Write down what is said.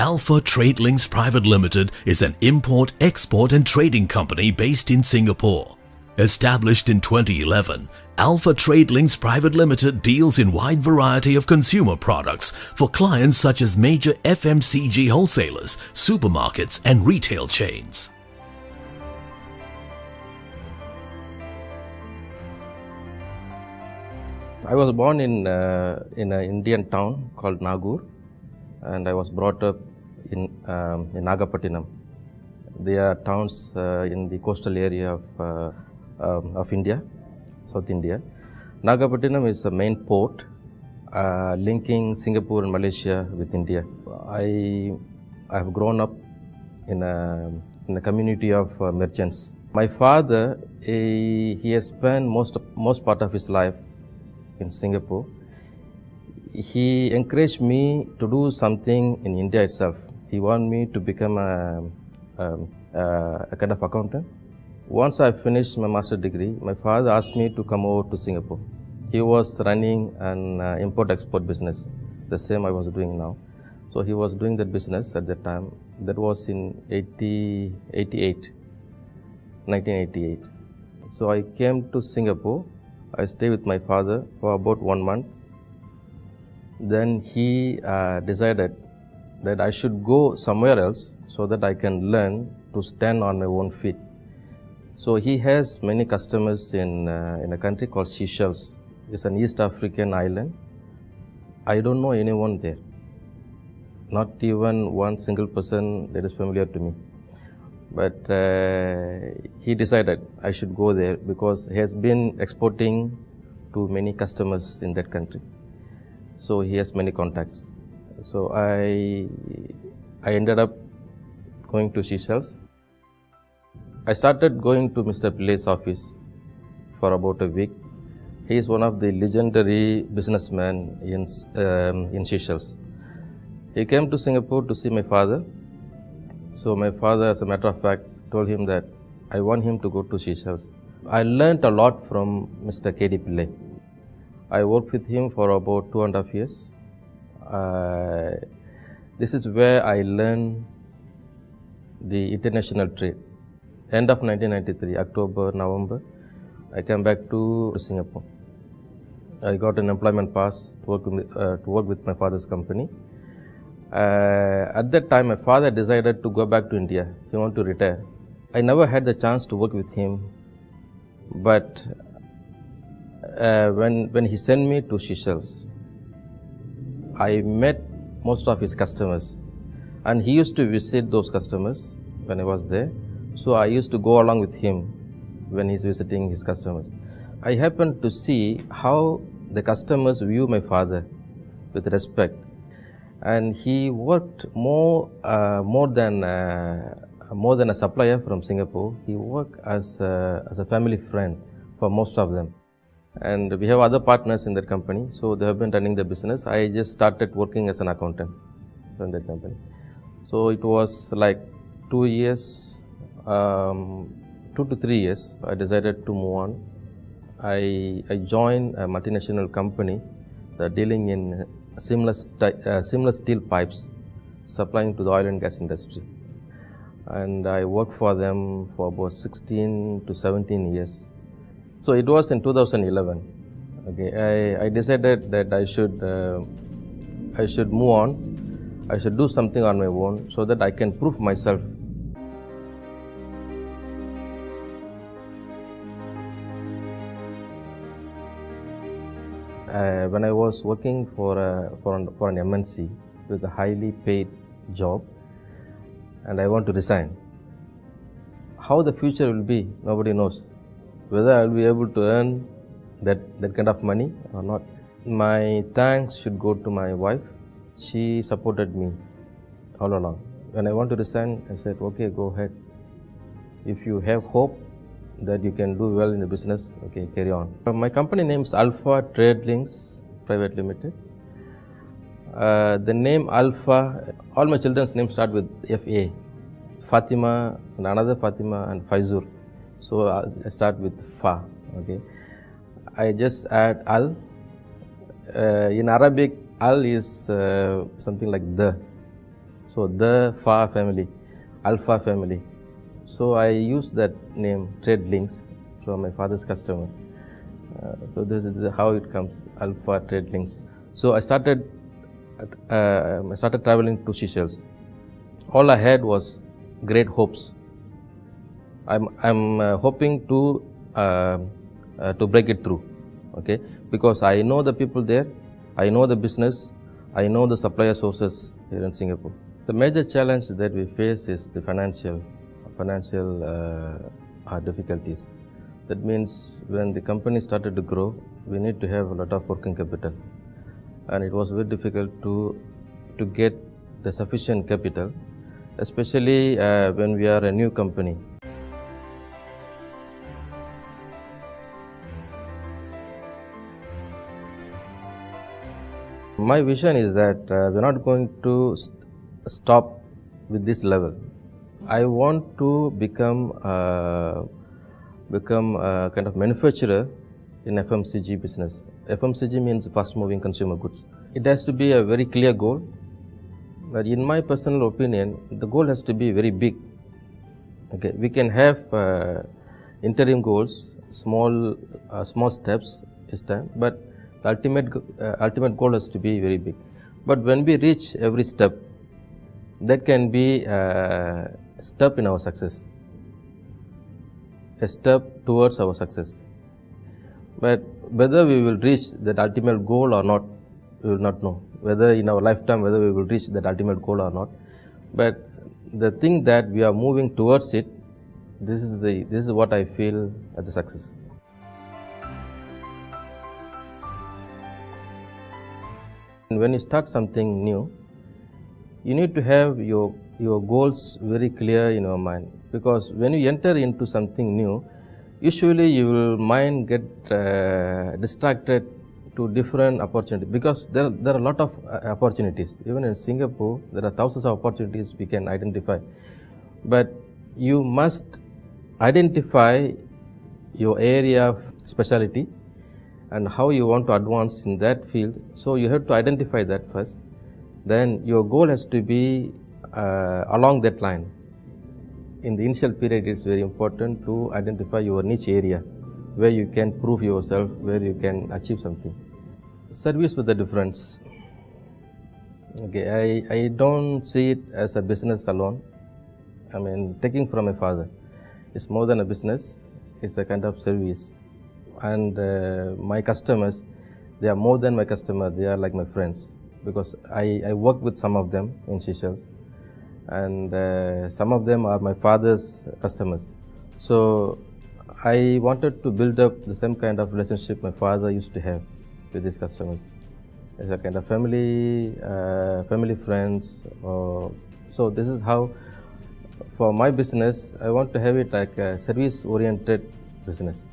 Alfa TRADELINKS Private Limited is an import, export and trading company based in Singapore. Established in 2011, Alfa TRADELINKS Private Limited deals in wide variety of consumer products for clients such as major FMCG wholesalers, supermarkets and retail chains. I was born in an Indian town called Nagaur, and I was brought up in Nagapattinam. They are towns in the coastal area of India, South India. Nagapattinam is the main port linking Singapore and Malaysia with India. I have grown up in a community of merchants. My father, he has spent most part of his life in Singapore. He encouraged me to do something in India itself. He wanted me to become a kind of accountant. Once I finished my master's degree, my father asked me to come over to Singapore. He was running an import-export business, the same I was doing now. So he was doing that business at that time. That was in 1988. So I came to Singapore. I stayed with my father for about 1 month. Then he decided that I should go somewhere else so that I can learn to stand on my own feet. So he has many customers in a country called Seychelles. It's an East African island. I don't know anyone there. Not even one single person that is familiar to me. But he decided I should go there because he has been exporting to many customers in that country. So he has many contacts. So I ended up going to Seychelles. I started going to Mr. Pillai's office for about a week. He is one of the legendary businessmen in Seychelles. He came to Singapore to see my father. So my father, as a matter of fact, told him that I want him to go to Seychelles. I learned a lot from Mr. K.D. Pillai. I worked with him for about 2.5 years. This is where I learned the international trade. End of 1993, October, November, I came back to Singapore. I got an employment pass to work with my father's company. At that time, my father decided to go back to India. He wanted to retire. I never had the chance to work with him, but when he sent me to Seychelles, I met most of his customers, and he used to visit those customers when I was there. So I used to go along with him when he's visiting his customers. I happened to see how the customers view my father with respect. And he worked more than a supplier from Singapore. He worked as a family friend for most of them. And we have other partners in that company, so they have been running the business. I just started working as an accountant in that company. So it was like 2 years, 2 to 3 years, I decided to move on. I joined a multinational company dealing in seamless steel pipes supplying to the oil and gas industry. And I worked for them for about 16 to 17 years. So it was in 2011. Okay, I decided that I should move on. I should do something on my own so that I can prove myself. When I was working for an MNC with a highly paid job, and I want to resign. How the future will be, nobody knows. Whether I will be able to earn that kind of money or not. My thanks should go to my wife. She supported me all along. When I want to resign, I said, okay, go ahead. If you have hope that you can do well in the business, okay, carry on. My company name is Alfa TRADELINKS Private Limited. The name Alfa, all my children's names start with F.A. Fatima, and another Fatima, and Faizur. So I start with Fa. Okay, I just add Al. In Arabic, Al is something like the. So the FA family, Alfa family. So I used that name TRADELINKS from my father's customer. So this is how it comes, Alfa TRADELINKS. So I started traveling to Seychelles. All I had was great hopes. I'm hoping to break it through, okay? Because I know the people there, I know the business, I know the supplier sources here in Singapore. The major challenge that we face is the financial difficulties. That means when the company started to grow, we need to have a lot of working capital, and it was very difficult to get the sufficient capital, especially when we are a new company. My vision is that we're not going to stop with this level. I want to become kind of manufacturer in FMCG business. FMCG means fast moving consumer goods. It has to be a very clear goal, but in my personal opinion, the goal has to be very big. Okay, we can have interim goals, small steps each time, but the ultimate goal has to be very big. But when we reach every step, that can be a step in our success, a step towards our success. But whether we will reach that ultimate goal or not, we will not know. Whether in our lifetime, whether we will reach that ultimate goal or not. But the thing that we are moving towards it, this is what I feel as a success. When you start something new, you need to have your goals very clear in your mind, because when you enter into something new, usually your mind get distracted to different opportunities, because there are a lot of opportunities. Even in Singapore, there are thousands of opportunities we can identify, but you must identify your area of specialty and how you want to advance in that field. So you have to identify that first. Then your goal has to be along that line. In the initial period, it's very important to identify your niche area where you can prove yourself, where you can achieve something. Service with a difference. Okay, I don't see it as a business alone. I mean, taking from my father, it's more than a business, it's a kind of service. And my customers, they are more than my customer, they are like my friends, because I work with some of them in Seychelles, and some of them are my father's customers. So I wanted to build up the same kind of relationship my father used to have with his customers, as a kind of family friends. So this is how, for my business, I want to have it like a service-oriented business.